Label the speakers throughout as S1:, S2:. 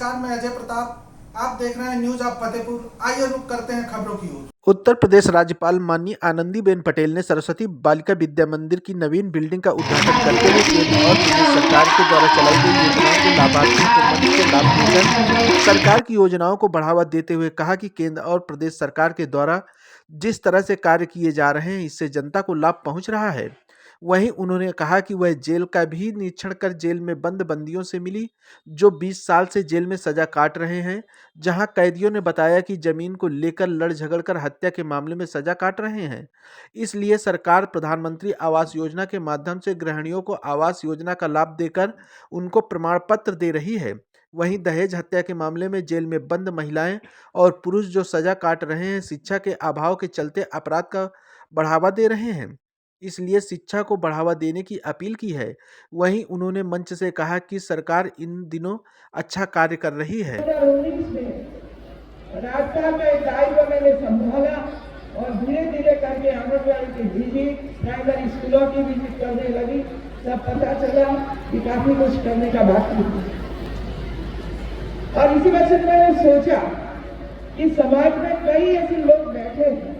S1: नमस्कार, मैं अजय प्रताप। आप देख रहे हैं न्यूज ऑफ फतेहपुर। आइए रुक करते हैं खबरों की ओर।
S2: उत्तर प्रदेश राज्यपाल माननीय आनंदीबेन पटेल ने सरस्वती बालिका विद्या मंदिर की नवीन बिल्डिंग का उद्घाटन करते हुए केंद्र और प्रदेश सरकार के द्वारा चलाई गई योजनाओं के लाभार्थियों को मंच से लाभ देकर सरकार की योजनाओं को बढ़ावा देते हुए कहा कि केंद्र और प्रदेश सरकार के द्वारा जिस तरह से कार्य किए जा रहे हैं, इससे जनता को लाभ पहुंच रहा है। वहीं उन्होंने कहा कि वह जेल का भी निरीक्षण कर जेल में बंद बंदियों से मिली, जो 20 साल से जेल में सजा काट रहे हैं। जहां कैदियों ने बताया कि जमीन को लेकर लड़ झगड़ कर हत्या के मामले में सजा काट रहे हैं। इसलिए सरकार प्रधानमंत्री आवास योजना के माध्यम से गृहिणियों को आवास योजना का लाभ देकर उनको प्रमाण पत्र दे रही है। वहीं दहेज हत्या के मामले में जेल में बंद महिलाएं और पुरुष जो सजा काट रहे हैं, शिक्षा के अभाव के चलते अपराध का बढ़ावा दे रहे हैं, इसलिए शिक्षा को बढ़ावा देने की अपील की है। वहीं उन्होंने मंच से कहा कि सरकार इन दिनों अच्छा कार्य कर रही है।
S3: 2019 में राजस्थान में एक दायित्व मैंने संभाला और धीरे धीरे करके आंगनबाड़ी की विजिट, प्राइमरी स्कूलों की विजिट करने लगी। तब पता चला कि काफी कुछ करने का बाकी है। और इसी वजह से मैंने सोचा कि समाज में कई ऐसे लोग बैठे हैं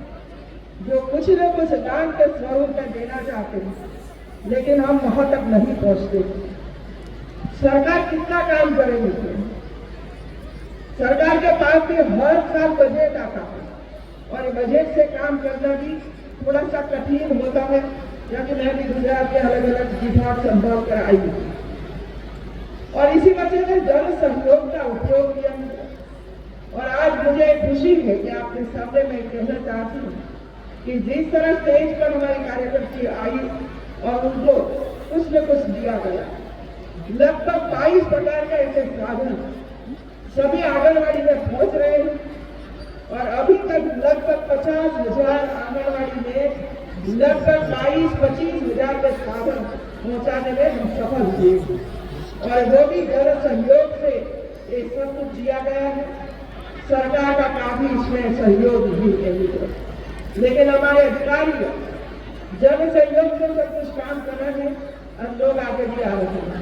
S3: जो कुछ न कुछ दान के स्वरूप में देना चाहते हैं, लेकिन हम वहां तक नहीं पहुंचते। सरकार कितना काम करेगी? सरकार के पास भी हर साल बजट आता है और बजट से काम करना भी थोड़ा सा कठिन होता है, क्योंकि मैं भी गुजरात के अलग अलग विभाग संभाल कर आई हूँ। और इसी वजह से जन सहयोग का उपयोग किया है। और आज मुझे खुशी है कि आपके सामने मैं कहना चाहती हूँ कि जिस तरह स्टेज पर हमारी कार्यकर्ती आई और उनको कुछ न कुछ दिया गया, लगभग 22 प्रकार के ऐसे साधन सभी आंगनबाड़ी में पहुंच रहे हैं। और अभी तक लगभग 50,000 आंगनबाड़ी में लगभग 22-25 हजार के साधन पहुंचाने में हम सफल हुए। और वो भी जन सहयोग से ये सब कुछ दिया गया है। सरकार का काफी इसमें सहयोग भी है, लेकिन हमारे अधिकारी जन सहयोग से सब कुछ काम कर रहे हैं और लोग आगे भी आ रहे हैं।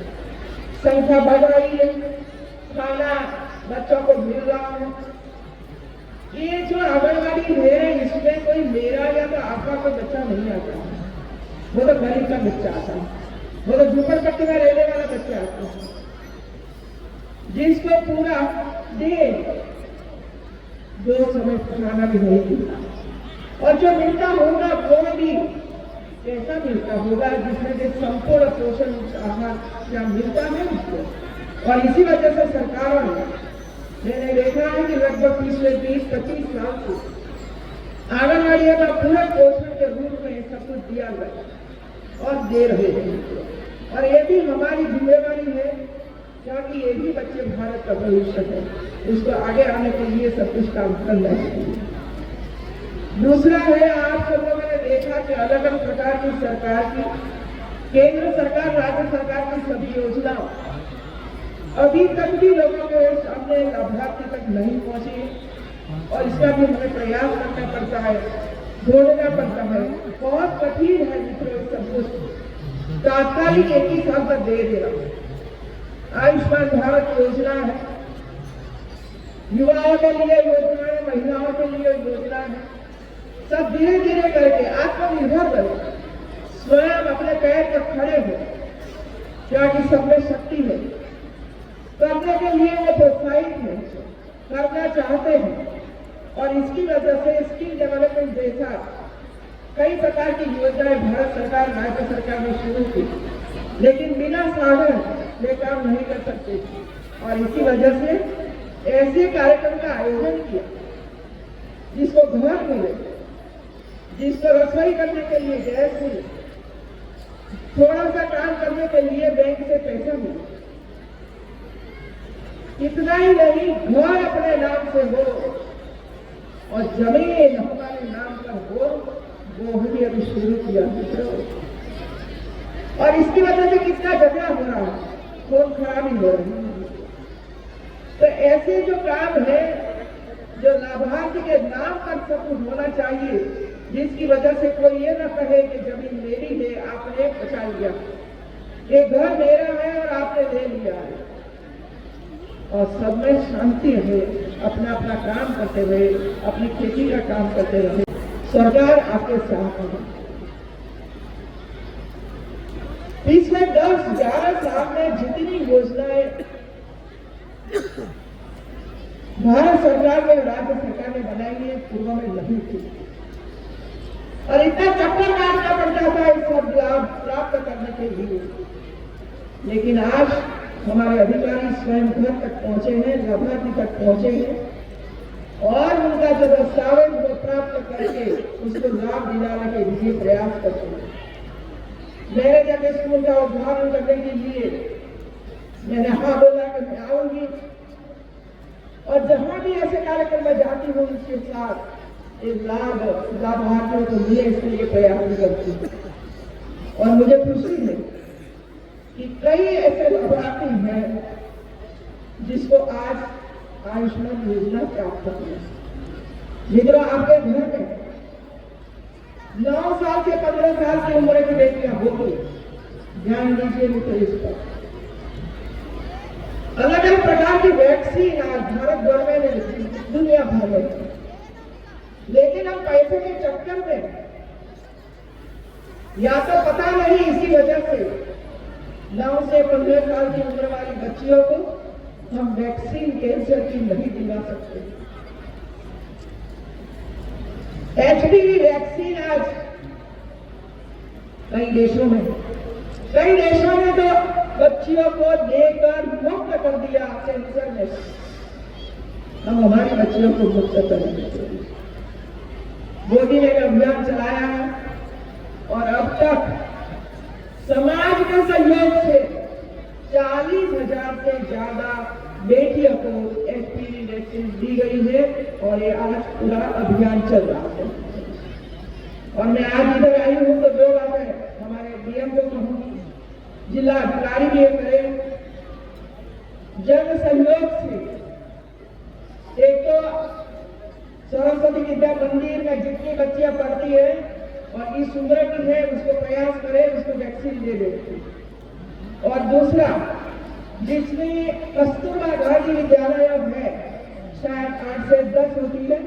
S3: संख्या बढ़ रही है, खाना बच्चों को मिल रहा है। ये जो आंगनबाड़ी है, इसमें कोई मेरा या तो आपका कोई बच्चा नहीं आता है, वो तो गरीब का बच्चा आता है, वो तो झूपड़पट्टी में रहने वाला बच्चा आता है, जिसको पूरा दिन 2 समय खाना भी नहीं मिलता। और जो मिलता होगा वो भी कैसा मिलता होगा, जिसमें से संपूर्ण पोषण आहार क्या मिलता है उसको। और इसी वजह से सरकारों ने, मैंने देखा है कि लगभग पिछले 20-25 साल से आंगनबाड़ियों का पूरे पोषण के रूप में सब कुछ दिया गया और दे रहे हैं। और ये भी हमारी जिम्मेवारी है, क्योंकि ये भी बच्चे भारत का भविष्य है, उसको आगे आने के लिए सब कुछ काम करना चाहिए। दूसरा है, आप सब लोगों ने देखा कि अलग अलग प्रकार की सरकार की, केंद्र सरकार, राज्य सरकार की सभी योजना अभी तक भी लोगों के सामने लाभार्थी तक नहीं पहुंची। और इसका भी हमें प्रयास करना पड़ता है, ढूंढना पड़ता है। बहुत कठिन है मित्रों, सब कुछ तात्कालिक एक ही साल तक दे देना। आयुष्मान भारत योजना है, युवाओं के लिए योजना है, महिलाओं के लिए योजना है। सब धीरे धीरे करके आत्मनिर्भर बने, स्वयं अपने पैर पर खड़े हो, क्योंकि सब में शक्ति है। करने के लिए वो प्रोत्साहित है, करना चाहते हैं। और इसकी वजह से स्किल डेवलपमेंट जैसा कई प्रकार की योजनाएं भारत सरकार, राज्य सरकार ने शुरू की, लेकिन बिना साधन वे काम नहीं कर सकते। और इसी वजह से ऐसे कार्यक्रम का आयोजन किया जिसको घर मिले, जिसको रसोई करने के लिए गैस मिले, थोड़ा सा काम करने के लिए बैंक से पैसा मिले। इतना ही नहीं, घर अपने नाम से हो और जमीन हमारे नाम पर हो, वो भी अभी शुरू किया। और इसकी वजह से कितना झगड़ा हो रहा है, खून खराबी हो रही है। तो ऐसे जो काम है, जो लाभार्थी के नाम पर सब कुछ होना चाहिए, जिसकी वजह से कोई ये ना कहे कि जमीन मेरी है, आपने बचा लिया, ये घर मेरा है और आपने ले लिया है। और सब में शांति रहे, अपना अपना काम करते रहे, अपनी खेती का काम करते रहे। सरकार आपके साथ है। पिछले 10-11 साल में जितनी योजनाएं भारत सरकार ने, राज्य सरकार ने बनाई है, पूर्व में नहीं थी और इतना चक्कर काटना पड़ता था इस सब लाभ प्राप्त करने के लिए। लेकिन आज हमारे अधिकारी स्वयं घर तक पहुंचे हैं, लाभार्थी तक पहुंचे हैं और उनका जो दस्तावेज वो प्राप्त करके उसको लाभ दिलाने के लिए प्रयास करते हैं। मैंने जब स्कूल का उद्घाटन करने के लिए मैंने हाँ बोला कि मैं आऊंगी और जहां भी ऐसे कार्यक्रम में जाती हूँ उसके साथ एक लाभार्थियों को मिले इसके लिए प्रयास भी करती हूँ। और मुझे खुशी है कि कई ऐसे लाभार्थी हैं जिसको आज आयुष्मान योजना प्राप्त हुई। मित्रों, आपके घर में 9 साल से 15 साल की उम्र की बेटियां होगी, ध्यान दीजिए मित्र इस पर। अलग अलग प्रकार की वैक्सीन आज भारत भर में, दुनिया भर में, लेकिन हम पैसे के चक्कर में या तो पता नहीं इसी वजह से 9 से 15 साल की उम्र वाली बच्चियों को हम वैक्सीन कैंसर की नहीं दिला सकते। एचपीवी वैक्सीन आज कई देशों में तो बच्चियों को देकर मुक्त कर दिया कैंसर में। हम हमारी बच्चियों को मुक्त करेंगे। मोदी ने अभियान चलाया है और अब तक समाज के सहयोग से 40,000 से ज्यादा बेटियों को एचपीवी वैक्सीन दी गई है और ये आज पूरा अभियान चल रहा है। और मैं आज इधर आई हूं तो 2 बातें हमारे डीएम को कहूंगी, जिला अधिकारी भी करें। जन सहयोग से एक तो सरस्वती विद्या मंदिर में जितनी बच्चियां पढ़ती है और इस उम्र की है उसको प्रयास करें, उसको वैक्सीन दे दे। और दूसरा, जिसमें कस्तूरबा गांधी विद्यालय है, शायद 8 से 10 होती है,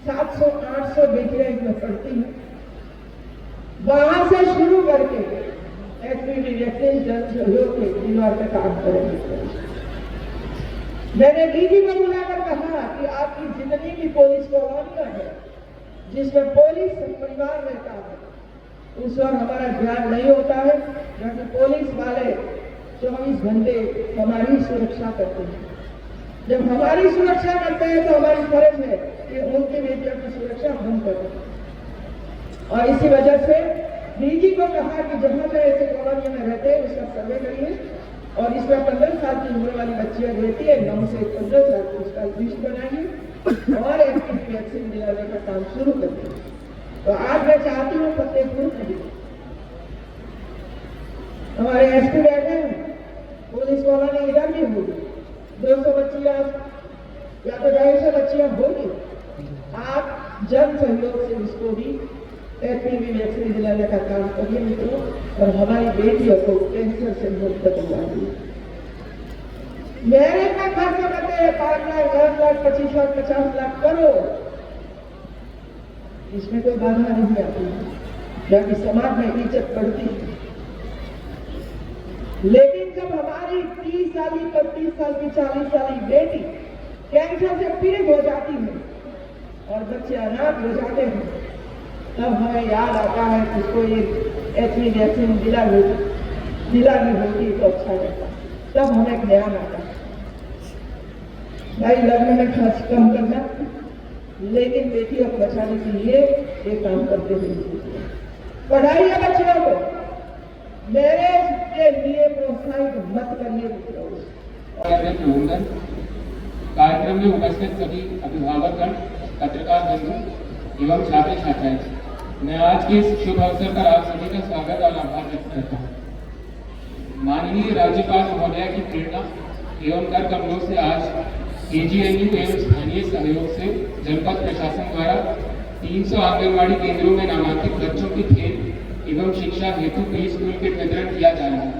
S3: 700-800 बेटियां इसमें पढ़ती हैं। वहां से शुरू करके एचपीवी वैक्सीन जन सहयोग के परिवार का काम करेंगे। मैंने डीजी को बुलाकर कहा कि आपकी जितनी भी पुलिस कॉलोनियां है जिसमें पुलिस परिवार रहता है, उस पर हमारा ध्यान नहीं होता है, क्योंकि पुलिस वाले 24 घंटे हमारी सुरक्षा करते हैं। जब हमारी सुरक्षा करते हैं तो हमारी फर्ज है कि उनकी बेटियों की सुरक्षा हम करें। और इसी वजह से डीजी को कहा कि जहां पे ऐसे कॉलोनी में रहते हैं उसका सर्वे करिए और इसमें 15 साल की उम्र वाली बच्चियां रहती है, 9 से 15 साल की, उसका लिस्ट बनाइए और एचपीवी वैक्सीन दिलाने का काम शुरू करिए। तो आज मैं चाहती हूँ फतेहपुर में भी हमारे एसपी बैठे हैं, पुलिस कॉलोनी इधर भी होगी, 200 बच्चियां या तो 250 बच्चियां होगी। आप जन सहयोग से उसको भी एचपीवी वैक्सीन दिलाने का काम करिए मित्रों, और हमारी बेटियों को कैंसर से मुक्त करवाइए। मेरे का खर्च करते हैं 5 लाख, 10 लाख, 25 लाख, 50 लाख करोड़, इसमें कोई बाधा नहीं आती है, क्योंकि समाज में इज्जत बढ़ती है। लेकिन जब हमारी 30 साल की, 35 साल की, 40 साल की बेटी कैंसर से पीड़ित हो जाती है और बच्चे अनाथ हो जाते हैं, तब हमें याद आता है कि उसको ये एचपीवी वैक्सीन दिलानी होती तो अच्छा रहता। तब हमें ज्ञान आता है भाई लग्न में खर्च कम करना, लेकिन बेटियों को बचाने के लिए ये काम करते हुए पढ़ाई है बच्चों को। मेरे के लिए प्रोत्साहित मत करिए।
S4: कार्यक्रम में उपस्थित सभी अभिभावकगण, पत्रकार बंधु एवं छात्र छात्राएं, मैं आज के इस शुभ अवसर पर आप सभी का स्वागत और आभार व्यक्त करता हूँ। माननीय राज्यपाल महोदया की प्रेरणा एवं कर कमलों से आज केजीएनयू एवं स्थानीय सहयोग से जनपद प्रशासन द्वारा 300 आंगनबाड़ी केंद्रों में नामांकित बच्चों की खेल एवं शिक्षा हेतु प्री स्कूल किट वितरण किया जा रहा है।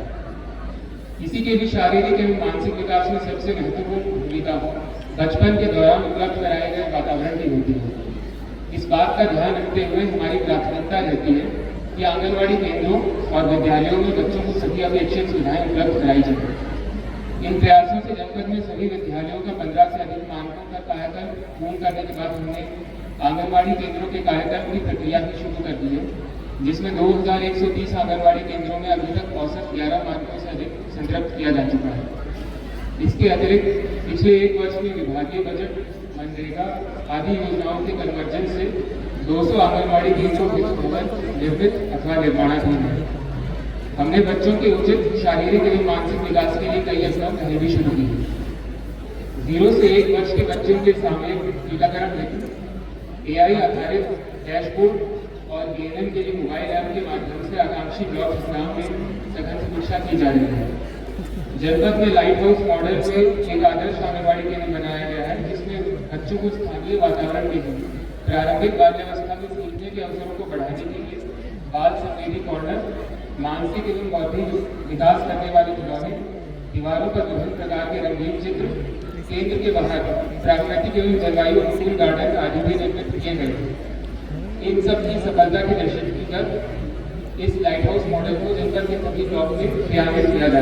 S4: किसी के भी शारीरिक एवं मानसिक विकास में सबसे महत्वपूर्ण भूमिका बचपन के दौरान उपलब्ध कराए गए वातावरण की होती है। इस बात का ध्यान रखते हुए हमारी प्राथमिकता रहती है कि आंगनबाड़ी केंद्रों और विद्यालयों में बच्चों को सभी अपेक्षित सुविधाएं उपलब्ध कराई जाए। इन प्रयासों से जनपद में सभी विद्यालयों का 15 से अधिक मानकों का कायाकल्प पूर्ण करने के बाद हमने आंगनबाड़ी केंद्रों के कायाकल्प की प्रक्रिया भी शुरू कर दी है, जिसमें 2130 आंगनबाड़ी केंद्रों में अभी तक औसत 11 मानकों से अधिक संतृप्त किया जा चुका है। इसके अतिरिक्त पिछले एक वर्ष में विभागीय बजट, मनरेगा आदि योजनाओं के कन्वर्जन से 200 आंगनबाड़ी केंद्रों के भवन निर्मित अथवा निर्माणाधीन है। हमने बच्चों के उचित शारीरिक एवं मानसिक विकास के लिए कई अभियान पहले भी शुरू किए। 0 से 1 वर्ष के बच्चों के सामूहिक टीकाकरण हेतु AI आधारित डैशबोर्ड और ANM के लिए मोबाइल ऐप के माध्यम से आकांक्षी ब्लॉक इस्लाम में सघन समीक्षा की जा रही है। जनपद में लाइट हाउस मॉडल में एक आदर्श आंगनबाड़ी केंद्र बनाया गया है, जिसमें बच्चों को स्थानीय वातावरण में प्रारंभिक बाल्यावस्था में सीखने के अवसरों को बढ़ाने के लिए बाल संवेदी कॉर्नर, मानसिक एवं बौद्धिक विकास करने वाले खिलौने, दीवारों पर विभिन्न प्रकार के रंगीन चित्र, केंद्र के बाहर प्राकृतिक एवं जलवायु अनुकूल गार्डन आदि भी निर्मित किए गए। इन सब की सफलता के दृष्टिगत इस लाइट हाउस मॉडल को जनपद के सभी ब्लॉक में क्रियान्वित किया जाए।